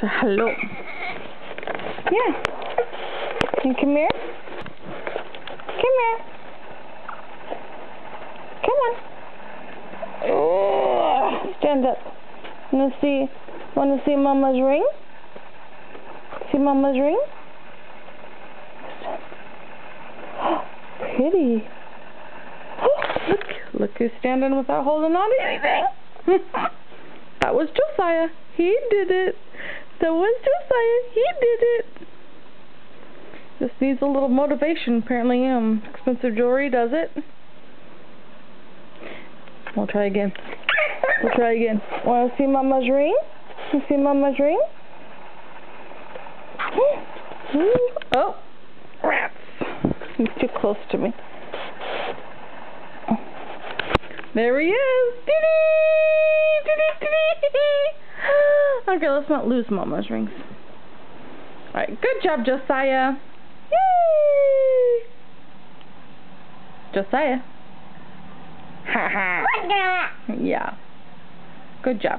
So hello. Yeah. And come here. Come here. Come on. Oh, stand up. Wanna see Mama's ring? See Mama's ring? Pretty. Look who's standing without holding on to anything. That was Josiah. He did it. That was Josiah. He did it. This needs a little motivation. Apparently, expensive jewelry does it. We'll try again. We'll try again. Want to see Mama's ring? You see Mama's ring? Oh, rats. He's too close to me. There he is. Dee-dee! Dee-dee! Dee-dee! Okay, let's not lose Mama's rings. Alright, good job, Josiah. Yay! Josiah. Ha ha. Yeah. Good job.